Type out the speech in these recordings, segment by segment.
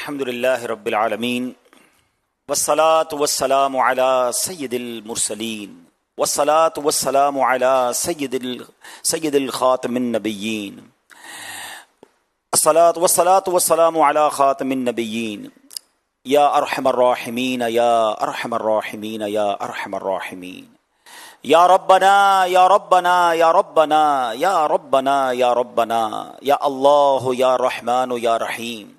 الحمد لله رب العالمين والصلاة والسلام على سيد المرسلين والصلاة والسلام على سيد الخاتم النبيين الصلاة والسلام على خاتم النبيين يا أرحم الراحمين يا أرحم الراحمين يا أرحم الراحمين يا ربنا يا ربنا يا ربنا يا ربنا يا ربنا يا الله يا رحمن يا رحيم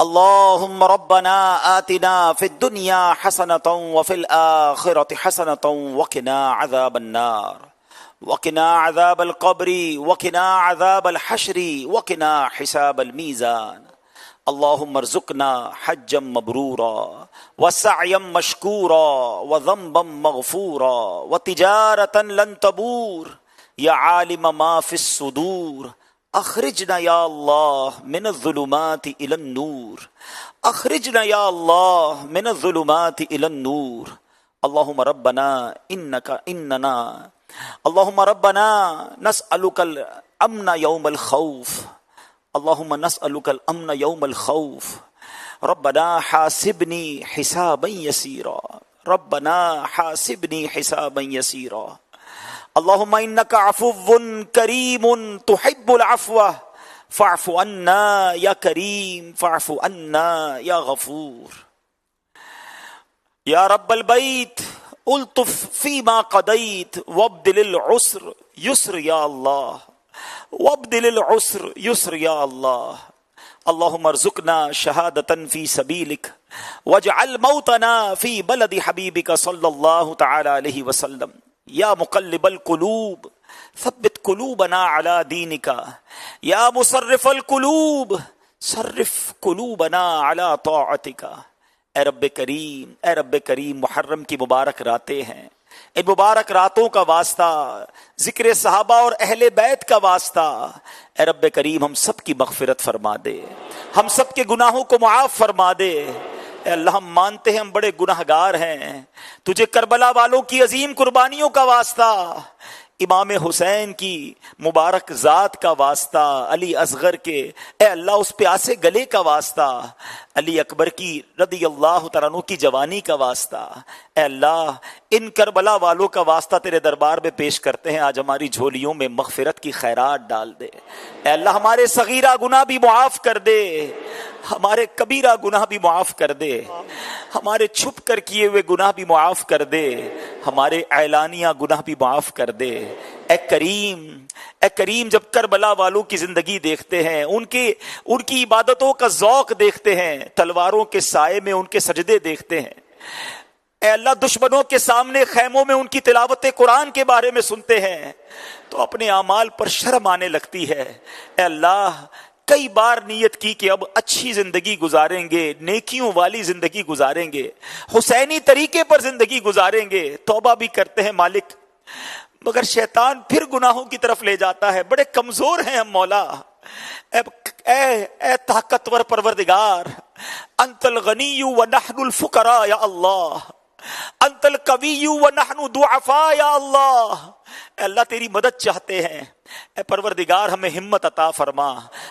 اللهم ربنا آتنا في الدنيا حسنة وفي الآخرة حسنة وقنا عذاب النار وقنا عذاب القبر وقنا عذاب الحشر وقنا حساب الميزان اللهم ارزقنا حجا مبرورا وسعيا مشكورا وذنبا مغفورا وتجارة لن تبور يا عالم ما في الصدور اخرجنا یا اللہ من الظلمات الى النور اخرجنا یا اللہ من الظلمات الى النور اللهم ربنا اللهم ربنا نسألك الامن يوم الخوف اللهم نسألك الامن يوم الخوف ربنا حاسبني حسابا يسيرا ربنا حاسبني حسابا يسيرا اللهم انك عفو کریم تحب العفو فاعف عنا یا کریم فاعف عنا یا غفور یا رب البیت الطف فيما قضيت وابدل العسر يسر یا اللہ وابدل العسر يسر یا اللہ اللهم ارزقنا شهادة في سبيلك واجعل موتنا في بلد حبيبك صلى الله تعالى عليه وسلم یا مقلب القلوب ثبت قلوبنا على دينك یا مصرف القلوب صرف قلوبنا على طاعتك اے رب کریم محرم کی مبارک راتیں ہیں، ان مبارک راتوں کا واسطہ ذکر صحابہ اور اہل بیت کا واسطہ اے رب کریم ہم سب کی مغفرت فرما دے، ہم سب کے گناہوں کو معاف فرما دے۔ اے اللہ ہم مانتے ہیں ہم بڑے گناہگار ہیں، تجھے کربلا والوں کی عظیم قربانیوں کا واسطہ، امام حسین کی مبارک ذات کا واسطہ، علی اصغر کے اے اللہ اس پیاسے گلے کا واسطہ، علی اکبر کی رضی اللہ تعالیٰ عنہ کی جوانی کا واسطہ، اے اللہ ان کربلا والوں کا واسطہ تیرے دربار میں پیش کرتے ہیں، آج ہماری جھولیوں میں مغفرت کی خیرات ڈال دے۔ اے اللہ ہمارے صغیرہ گناہ بھی معاف کر دے، ہمارے کبیرہ گناہ بھی معاف کر دے، ہمارے چھپ کر کیے ہوئے گناہ بھی معاف کر دے، ہمارے اعلانیہ گناہ بھی معاف کر دے۔ اے کریم جب کربلا والوں کی زندگی دیکھتے ہیں، ان کی عبادتوں کا ذوق دیکھتے ہیں، تلواروں کے سائے میں ان کے سجدے دیکھتے ہیں، اے اللہ دشمنوں کے سامنے خیموں میں ان کی تلاوت قرآن کے بارے میں سنتے ہیں تو اپنے اعمال پر شرم آنے لگتی ہے۔ اے اللہ کئی بار نیت کی کہ اب اچھی زندگی گزاریں گے، نیکیوں والی زندگی گزاریں گے، حسینی طریقے پر زندگی گزاریں گے، توبہ بھی کرتے ہیں مالک، مگر شیطان پھر گناہوں کی طرف لے جاتا ہے۔ بڑے کمزور ہیں ہم مولا، اے طاقتور پروردگار، انت الغنی ونحن الفقراء یا اللہ، انت القوی ونحن ضعفاء یا اللہ۔ اے اللہ تیری مدد چاہتے ہیں، اے پروردگار ہمیں ہمت عطا فرما،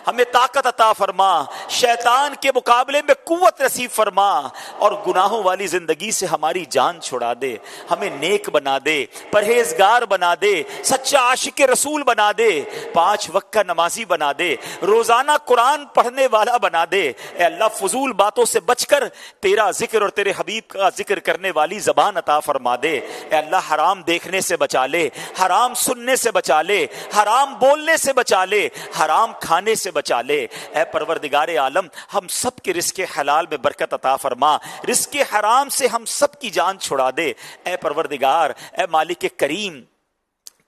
ہمیں طاقت عطا فرما، شیطان کے مقابلے میں قوت نصیب فرما، اور گناہوں والی زندگی سے ہماری جان چھڑا دے، ہمیں نیک بنا دے، پرہیزگار بنا دے، سچا عاشق رسول بنا دے، 5 وقت کا نمازی بنا دے، روزانہ قرآن پڑھنے والا بنا دے۔ اے اللہ فضول باتوں سے بچ کر تیرا ذکر اور تیرے حبیب کا ذکر کرنے والی زبان عطا فرما دے۔ اے اللہ حرام دیکھنے سے بچا لے، حرام سننے سے بچا لے، حرام بولنے سے بچا لے، حرام کھانے سے بچا لے۔ اے پروردگار عالم ہم سب کے رزق حلال میں برکت عطا فرما، رزق حرام سے ہم سب کی جان چھڑا دے۔ اے پروردگار، اے مالک کریم،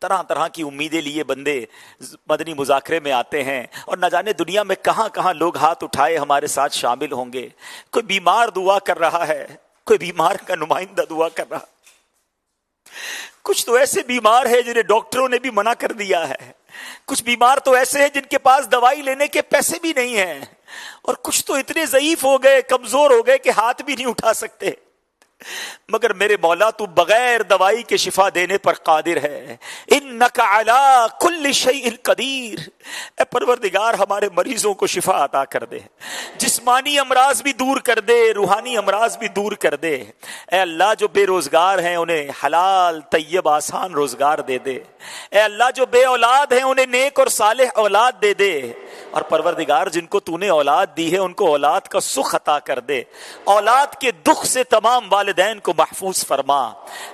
طرح طرح کی امیدیں لیے بندے مدنی مذاکرے میں آتے ہیں اور نہ جانے دنیا میں کہاں کہاں لوگ ہاتھ اٹھائے ہمارے ساتھ شامل ہوں گے۔ کوئی بیمار دعا کر رہا ہے، کوئی بیمار کا نمائندہ دعا کر رہا، کچھ تو ایسے بیمار ہیں جنہیں ڈاکٹروں نے بھی منع کر دیا ہے، کچھ بیمار تو ایسے ہیں جن کے پاس دوائی لینے کے پیسے بھی نہیں ہیں، اور کچھ تو اتنے ضعیف ہو گئے، کمزور ہو گئے کہ ہاتھ بھی نہیں اٹھا سکتے۔ مگر میرے مولا تو بغیر دوائی کے شفا دینے پر قادر ہے. انک علی کل شیء قدیر. اے پروردگار ہمارے مریضوں کو شفا عطا کر دے, جسمانی امراض بھی دور کر دے, روحانی امراض بھی دور کر دے. اے اللہ جو بے روزگار ہیں انہیں حلال طیب آسان روزگار دے دے. اے اللہ جو بے اولاد ہیں انہیں نیک اور صالح اولاد دے دے. اور پروردگار جن کو تو نے اولاد دی ہے ان کو اولاد کا سکھ عطا کر دے, اولاد کے دکھ سے تمام والدین کو محفوظ فرما.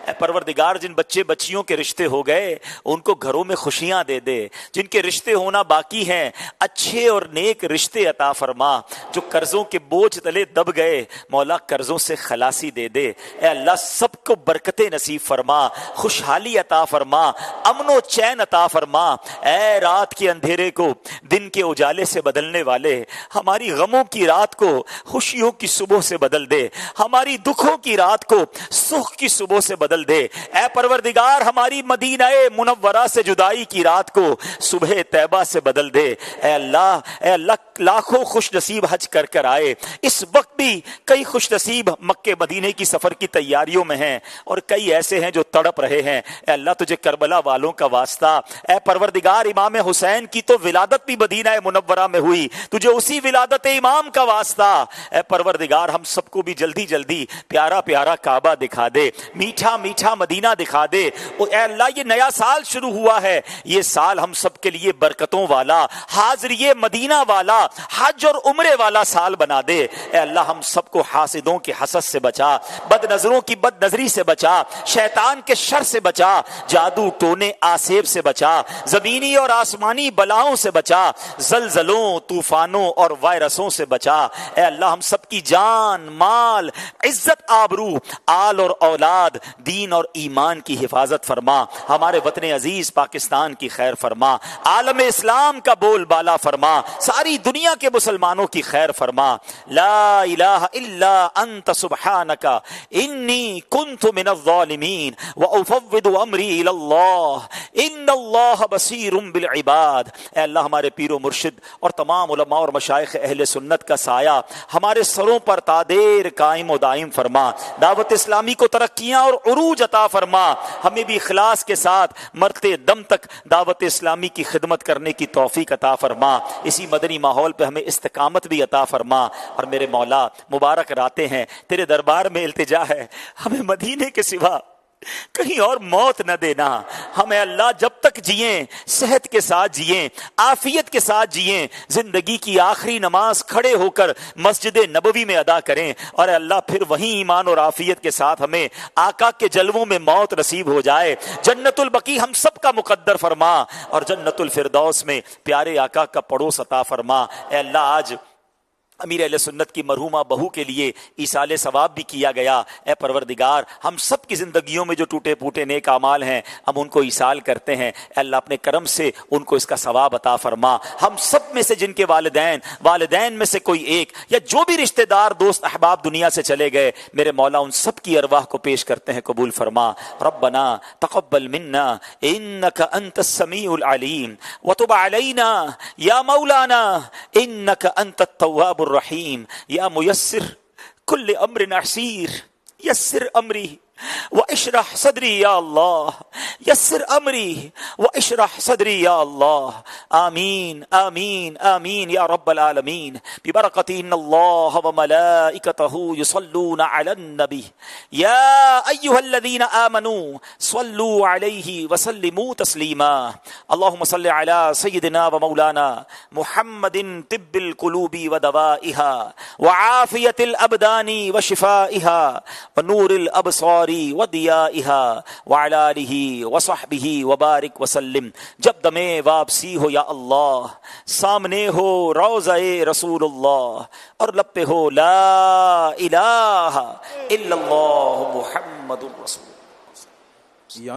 اے پروردگار جن بچے بچیوں کے رشتے ہو گئے ان کو گھروں میں خوشیاں دے دے, جن کے رشتے ہونا باقی ہیں اچھے اور نیک رشتے عطا فرما. جو قرضوں کے بوجھ تلے دب گئے مولا قرضوں سے خلاصی دے دے. اے اللہ سب کو برکتیں نصیب فرما, خوشحالی عطا فرما, امن و چین عطا فرما. اے رات کے اندھیرے کو دن کے اجالے سے بدلنے والے, ہماری غموں کی رات کو خوشیوں کی صبح سے بدل دے, ہماری دکھوں کی رات کو سکھ کی صبح سے بدل دے. اے پروردگار ہماری مدینہ منورہ سے جدائی کی رات کو صبح طیبہ سے بدل دے. اے اللہ لاکھوں خوش نصیب حج کر کر آئے, اس وقت بھی کئی خوش نصیب مکے مدینے کی سفر کی تیاریوں میں ہیں اور کئی ایسے ہیں جو تڑپ رہے ہیں. اے اللہ تجھے کربلا والوں کا واسطہ, اے پروردگار امام حسین کی تو ولادت بھی مدینہ منورہ میں ہوئی, تجھے اسی ولادت امام کا واسطہ. اے پروردگار ہم سب کو بھی جلدی جلدی پیارا پیارا کعبہ دکھا دے, میٹھا میٹھا مدینہ دکھا دے. اے اللہ یہ نیا سال شروع ہوا ہے, یہ سال ہم سب کے لیے برکتوں والا, حاضری مدینہ والا, حج اور عمرے والا سال بنا دے. اے اللہ ہم سب کو حاسدوں کے حسد سے بچا, بد نظروں کی بد نظری سے بچا, شیطان کے شر سے بچا, جادو ٹونے آسیب سے بچا, زمینی اور آسمانی بلاؤں سے بچا, زلزلوں طوفانوں اور وائرسوں سے بچا. اے اللہ ہم سب کی جان مال عزت آبرو آل اور اولاد دین اور ایمان کی حفاظت فرما. ہمارے وطن عزیز پاکستان کی خیر فرما, عالم اسلام کا بول بالا فرما, ساری دنیا کے مسلمانوں کی خیر فرما. لا الہ الا انت سبحانک انی کنت من الظالمین وافوض امری الی اللہ ان اللہ بصیر بالعباد. اے اللہ ہمارے پیر و مرشد اور تمام علماء اور مشائخ اہل سنت کا سایہ ہمارے سروں پر تادیر قائم و دائم فرما. دعوت اسلامی کو ترقیاں اور عروج عطا فرما. ہمیں بھی اخلاص کے ساتھ مرتے دم تک دعوت اسلامی کی خدمت کرنے کی توفیق عطا فرما. اسی مدنی ماحول پہ ہمیں استقامت بھی عطا فرما. اور میرے مولا مبارک راتیں ہیں, تیرے دربار میں التجا ہے ہمیں مدینے کے سوا کہیں اور موت نہ دینا. ہمیں اللہ جب تک جئیں صحت کے ساتھ جئیں, عافیت کے ساتھ جئیں, زندگی کی آخری نماز کھڑے ہو کر مسجد نبوی میں ادا کریں, اور اللہ پھر وہیں ایمان اور عافیت کے ساتھ ہمیں آقا کے جلووں میں موت نصیب ہو جائے. جنت البقیع ہم سب کا مقدر فرما, اور جنت الفردوس میں پیارے آقا کا پڑوس عطا فرما. اے اللہ آج امیر اہل سنت کی مرحومہ بہو کے لیے ایصال ثواب بھی کیا گیا. اے پروردگار ہم سب کی زندگیوں میں جو ٹوٹے پھوٹے نیک اعمال ہیں ہم ان کو ایصال کرتے ہیں. اے اللہ اپنے کرم سے ان کو اس کا ثواب عطا فرما. ہم سب میں سے جن کے والدین میں سے کوئی ایک یا جو بھی رشتہ دار دوست احباب دنیا سے چلے گئے, میرے مولا ان سب کی ارواح کو پیش کرتے ہیں, قبول فرما. ربنا تقبل منا انک انت السمیع العلیم وتب علینا یا مولانا انک انت التواب الرحیم. یا میسر کل امر عسیر یسر امری واشرح صدری یا اللہ, یسر امری واشرح صدری یا اللہ. آمین آمین آمین یا رب العالمین. ببرکت ان اللہ وملائکتہ یصلون علی النبی یا ایھا الذین آمنوا صلوا علیہ وسلموا تسلیما. اللہم صل علی سیدنا ومولانا محمد طب القلوب ودوائها وعافیت الابدان وشفائها ونور الابصار وضیائها وعلی آلہ وصحبہ وبارک وسلم. جب دم واپسی ہو یا اللہ, سامنے ہو روضہ رسول اللہ, اور لب پہ ہو لا الہ الا اللہ محمد رسول اللہ.